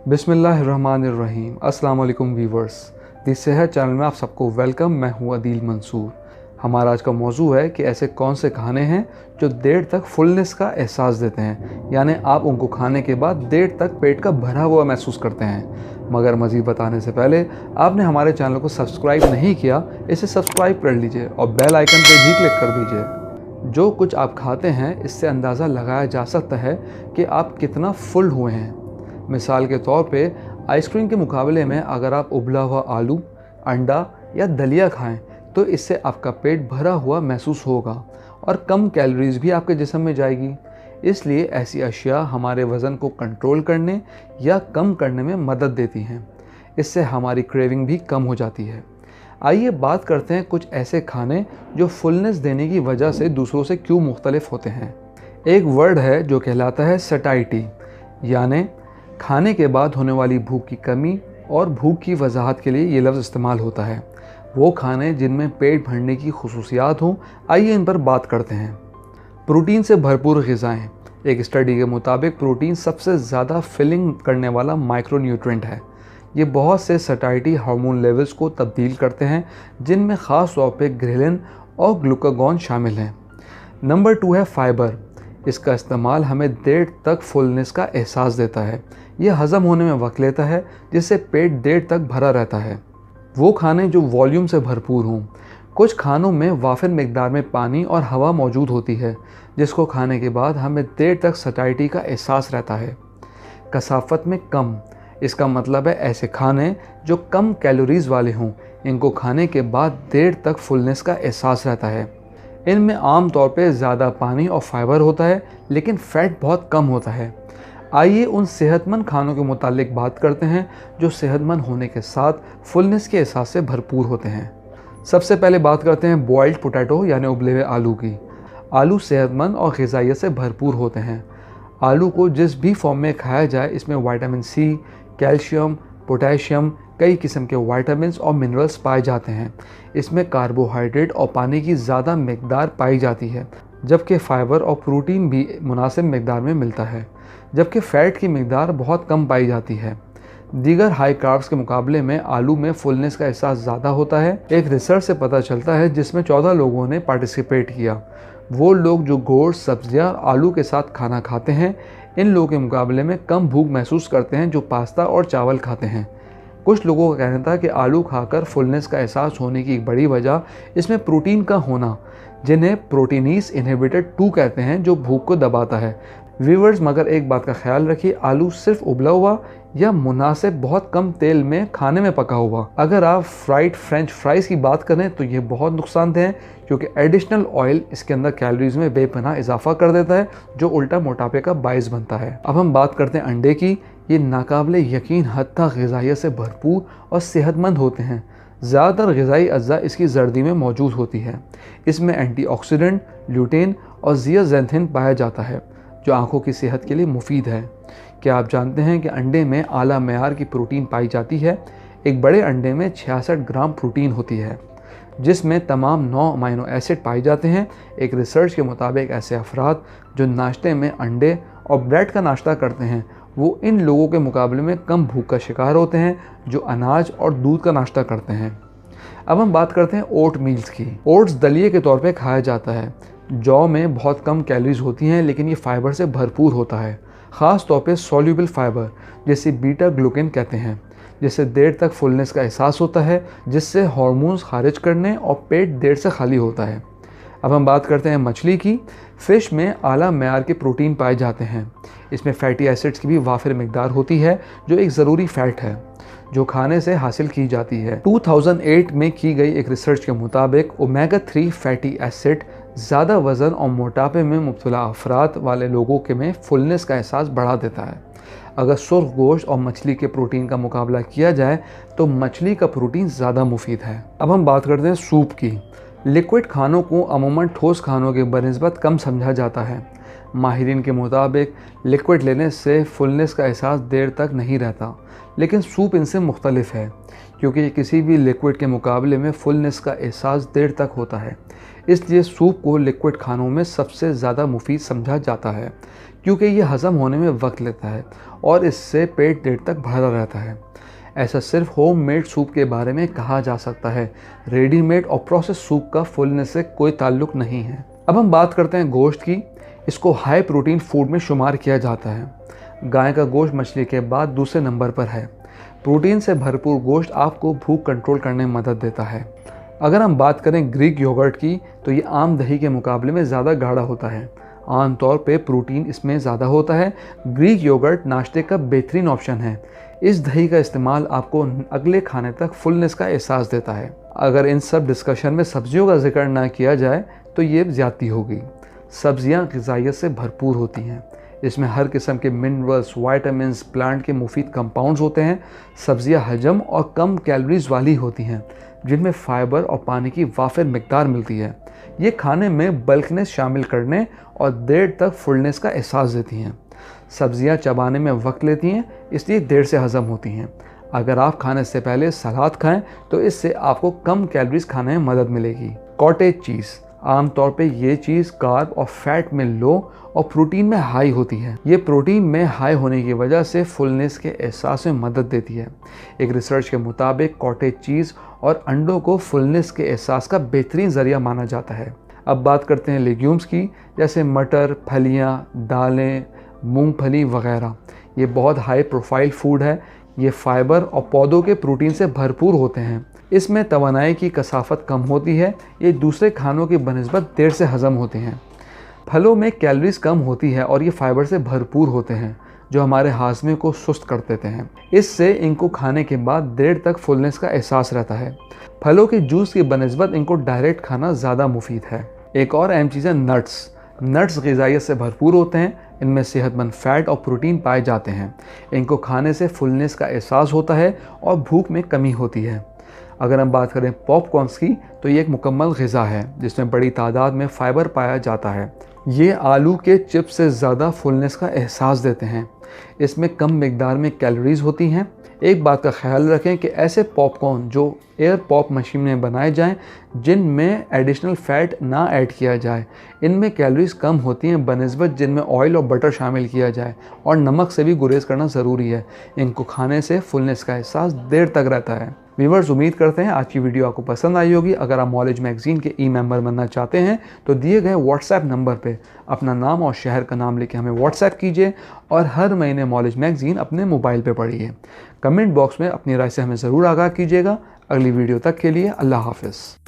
बिस्मिल्लाहिर्रहमानिर्रहीम। अस्सलाम वालेकुम व्यूवर्स, दी सेहत चैनल में आप सबको वेलकम। मैं हूं अदील मंसूर। हमारा आज का मौजू है कि ऐसे कौन से खाने हैं जो देर तक फुलनेस का एहसास देते हैं, यानी आप उनको खाने के बाद देर तक पेट का भरा हुआ महसूस करते हैं। मगर मज़ीद बताने से पहले आपने हमारे चैनल को सब्सक्राइब नहीं किया, इसे सब्सक्राइब कर लीजिए और बेल आइकन पर भी क्लिक कर दीजिए। जो कुछ आप खाते हैं इससे अंदाज़ा लगाया जा सकता है कि आप कितना फुल हुए हैं। मिसाल के तौर पे आइसक्रीम के मुकाबले में अगर आप उबला हुआ आलू, अंडा या दलिया खाएं तो इससे आपका पेट भरा हुआ महसूस होगा और कम कैलोरीज भी आपके जिस्म में जाएगी। इसलिए ऐसी अशिया हमारे वज़न को कंट्रोल करने या कम करने में मदद देती हैं। इससे हमारी क्रेविंग भी कम हो जाती है। आइए बात करते हैं कुछ ऐसे खाने जो फुलनेस देने की वजह से दूसरों से क्यों मुख्तलिफ होते हैं। एक वर्ड है जो कहलाता है सटाइटी, यानी खाने के बाद होने वाली भूख की कमी और भूख की वजाहत के लिए ये लफ्ज़ इस्तेमाल होता है। वो खाने जिनमें पेट भरने की खुसूसियात हों, आइए इन पर बात करते हैं। प्रोटीन से भरपूर ग़िज़ाएँ। एक स्टडी के मुताबिक प्रोटीन सबसे ज़्यादा फिलिंग करने वाला माइक्रोन्यूट्रेंट है। ये बहुत से सटाइटी हार्मोन लेवल्स को तब्दील करते हैं, जिनमें ख़ास तौर पे ग्रेलिन और ग्लूकागॉन शामिल हैं। नंबर 2 है फाइबर। इसका इस्तेमाल हमें देर तक फुलनेस का एहसास देता है। यह हज़म होने में वक्त लेता है, जिससे पेट देर तक भरा रहता है। वो खाने जो वॉल्यूम से भरपूर हों। कुछ खानों में वाफिर मिकदार में पानी और हवा मौजूद होती है, जिसको खाने के बाद हमें देर तक सटाइटी का एहसास रहता है। कसाफत में कम। इसका मतलब है ऐसे खाने जो कम कैलोरीज़ वाले हों, इनको खाने के बाद देर तक फुलनेस का एहसास रहता है। इनमें आम तौर पे ज़्यादा पानी और फाइबर होता है, लेकिन फ़ैट बहुत कम होता है। आइए उन सेहतमंद खानों के मुतालिक बात करते हैं जो सेहतमंद होने के साथ फुलनेस के एहसास से भरपूर होते हैं। सबसे पहले बात करते हैं बॉइल्ड पोटैटो यानी उबले हुए आलू की। आलू सेहतमंद और ग़िज़ाइयत से भरपूर होते हैं। आलू को जिस भी फॉर्म में खाया जाए, इसमें विटामिन सी, कैल्शियम, पोटेशियम, कई किस्म के विटामिन्स और मिनरल्स पाए जाते हैं। इसमें कार्बोहाइड्रेट और पानी की ज़्यादा मिकदार पाई जाती है, जबकि फ़ाइबर और प्रोटीन भी मुनासिब मिकदार में मिलता है, जबकि फ़ैट की मिकदार बहुत कम पाई जाती है। दीगर हाई कार्ब्स के मुकाबले में आलू में फुलनेस का एहसास ज़्यादा होता है। एक रिसर्च से पता चलता है जिसमें 14 लोगों ने पार्टिसिपेट किया। वो लोग जो गोश्त, सब्जियां और आलू के साथ खाना खाते हैं, इन लोगों के मुकाबले में कम भूख महसूस करते हैं जो पास्ता और चावल खाते हैं। कुछ लोगों का कहना था कि आलू खाकर फुलनेस का एहसास होने की एक बड़ी वजह इसमें प्रोटीन का होना, जिन्हें प्रोटीनीस इनहिबिटर 2 कहते हैं, जो भूख को दबाता है। व्यूवर्स, मगर एक बात का ख्याल रखिए, आलू सिर्फ उबला हुआ या मुनासिब बहुत कम तेल में खाने में पका हुआ। अगर आप फ्राइड फ्रेंच फ्राइज़ की बात करें तो ये बहुत नुकसानदेह है, क्योंकि एडिशनल ऑयल इसके अंदर कैलोरीज में बेपनाह इजाफा कर देता है, जो उल्टा मोटापे का बायस बनता है। अब हम बात करते हैं अंडे की। ये नाकाबिले यकीन हद तक ग़िज़ाइयत से भरपूर और सेहतमंद होते हैं। ज़्यादातर ग़िज़ाई अज्जा इसकी जर्दी में मौजूद होती है। इसमें एंटीऑक्सीडेंट, ल्यूटेन और ज़ियाज़ैंथिन पाया जाता है, जो आँखों की सेहत के लिए मुफीद है। क्या आप जानते हैं कि अंडे में आला मेयार की प्रोटीन पाई जाती है? एक बड़े अंडे में 66 ग्राम प्रोटीन होती है, जिसमें तमाम 9 अमीनो एसिड पाए जाते हैं। एक रिसर्च के मुताबिक ऐसे अफराद जो नाश्ते में अंडे और ब्रेड का नाश्ता करते हैं, वो इन लोगों के मुकाबले में कम भूख का शिकार होते हैं जो अनाज और दूध का नाश्ता करते हैं। अब हम बात करते हैं ओट मील्स की। ओट्स दलिए के तौर पे खाया जाता है। जौ में बहुत कम कैलोरीज होती हैं, लेकिन ये फाइबर से भरपूर होता है, ख़ास तौर पे सॉल्यूबल फाइबर, जिसे बीटा ग्लूकेन कहते हैं, जिससे देर तक फुलनेस का एहसास होता है, जिससे हार्मोन्स खारिज करने और पेट देर से खाली होता है। अब हम बात करते हैं मछली की। फ़िश में आला मेयार के प्रोटीन पाए जाते हैं। इसमें फैटी एसिड्स की भी वाफिर मिकदार होती है, जो एक ज़रूरी फ़ैट है जो खाने से हासिल की जाती है। 2008 में की गई एक रिसर्च के मुताबिक ओमेगा 3 फैटी एसिड ज़्यादा वज़न और मोटापे में मुब्तला अफराद वाले लोगों के में फुलनेस का एहसास बढ़ा देता है। अगर सुर्ख गोश्त और मछली के प्रोटीन का मुकाबला किया जाए तो मछली का प्रोटीन ज़्यादा मुफीद है। अब हम बात करते हैं सूप की। लिक्विड खानों को अमूमन ठोस खानों के बनिस्बत कम समझा जाता है। माहिरीन के मुताबिक लिक्विड लेने से फुलनेस का एहसास देर तक नहीं रहता, लेकिन सूप इनसे मुख्तलिफ है, क्योंकि किसी भी लिक्विड के मुकाबले में फुलनेस का एहसास देर तक होता है। इसलिए सूप को लिक्विड खानों में सबसे ज़्यादा मुफीद समझा जाता है, क्योंकि ये हज़म होने में वक्त लेता है और इससे पेट देर तक भरा रहता है। ऐसा सिर्फ होममेड सूप के बारे में कहा जा सकता है। रेडीमेड और प्रोसेस सूप का फुलनेस से कोई ताल्लुक नहीं है। अब हम बात करते हैं गोश्त की। इसको हाई प्रोटीन फूड में शुमार किया जाता है। गाय का गोश्त मछली के बाद दूसरे नंबर पर है। प्रोटीन से भरपूर गोश्त आपको भूख कंट्रोल करने में मदद देता है। अगर हम बात करें ग्रीक योगर्ट की, तो ये आम दही के मुकाबले में ज़्यादा गाढ़ा होता है। आमतौर पे प्रोटीन इसमें ज़्यादा होता है। ग्रीक योगर्ट नाश्ते का बेहतरीन ऑप्शन है। इस दही का इस्तेमाल आपको अगले खाने तक फुलनेस का एहसास देता है। अगर इन सब डिस्कशन में सब्जियों का जिक्र ना किया जाए तो ये ज़्यादती होगी। सब्जियां ग़िज़ाइयत से भरपूर होती हैं। इसमें हर किस्म के मिनरल्स, वाइटामिन्स, प्लांट के मुफीद कंपाउंड्स होते हैं। सब्जियां हजम और कम कैलोरीज वाली होती हैं, जिनमें फ़ाइबर और पानी की वाफिर मिकदार मिलती है। ये खाने में बल्कनेस शामिल करने और देर तक फुलनेस का एहसास देती हैं। सब्जियां चबाने में वक्त लेती हैं, इसलिए देर से हज़म होती हैं। अगर आप खाने से पहले सलाद खाएं तो इससे आपको कम कैलोरीज खाने में मदद मिलेगी। कॉटेज चीज़, आमतौर पे ये चीज़ कार्ब और फैट में लो और प्रोटीन में हाई होती है। ये प्रोटीन में हाई होने की वजह से फुलनेस के एहसास में मदद देती है। एक रिसर्च के मुताबिक कॉटेज चीज़ और अंडों को फुलनेस के एहसास का बेहतरीन ज़रिया माना जाता है। अब बात करते हैं लेग्यूम्स की, जैसे मटर, फलियाँ, दालें, मूंगफली वगैरह। ये बहुत हाई प्रोफाइल फूड है। ये फाइबर और पौधों के प्रोटीन से भरपूर होते हैं। इसमें तवानाई की कसाफत कम होती है। ये दूसरे खानों की बनिस्बत देर से हज़म होते हैं। फलों में कैलोरीज कम होती है और ये फाइबर से भरपूर होते हैं, जो हमारे हाजमे को सुस्त कर देते हैं। इससे इनको खाने के बाद देर तक फुलनेस का एहसास रहता है। फलों के जूस की बनिस्बत इनको डायरेक्ट खाना ज़्यादा मुफीद है। एक और अहम चीज़ है नट्स। नट्स ग़िज़ाइयत से भरपूर होते हैं। इनमें सेहतमंद फ़ैट और प्रोटीन पाए जाते हैं। इनको खाने से फुलनेस का एहसास होता है और भूख में कमी होती है। अगर हम बात करें पॉपकॉर्न्स की, तो ये एक मुकम्मल ग़िज़ा है जिसमें बड़ी तादाद में फ़ाइबर पाया जाता है। ये आलू के चिप्स से ज़्यादा फुलनेस का एहसास देते हैं। इसमें कम मिकदार में कैलोरीज होती हैं। एक बात का ख्याल रखें कि ऐसे पॉपकॉर्न जो एयर पॉप मशीन में बनाए जाएं, जिनमें एडिशनल फ़ैट ना ऐड किया जाए, इनमें कैलोरीज कम होती हैं बनिस्बत जिनमें ऑयल और बटर शामिल किया जाए, और नमक से भी गुरेज करना ज़रूरी है। इनको खाने से फुलनेस का एहसास देर तक रहता है। व्यूअर्स, उम्मीद करते हैं आज की वीडियो आपको पसंद आई होगी। अगर आप नॉलेज मैगज़ीन के मेंबर बनना चाहते हैं तो दिए गए व्हाट्सएप नंबर पे अपना नाम और शहर का नाम लेके हमें व्हाट्सएप कीजिए और हर महीने नॉलेज मैगज़ीन अपने मोबाइल पे पढ़िए। कमेंट बॉक्स में अपनी राय से हमें ज़रूर आगाह कीजिएगा। अगली वीडियो तक के लिए अल्लाह हाफ़िज़।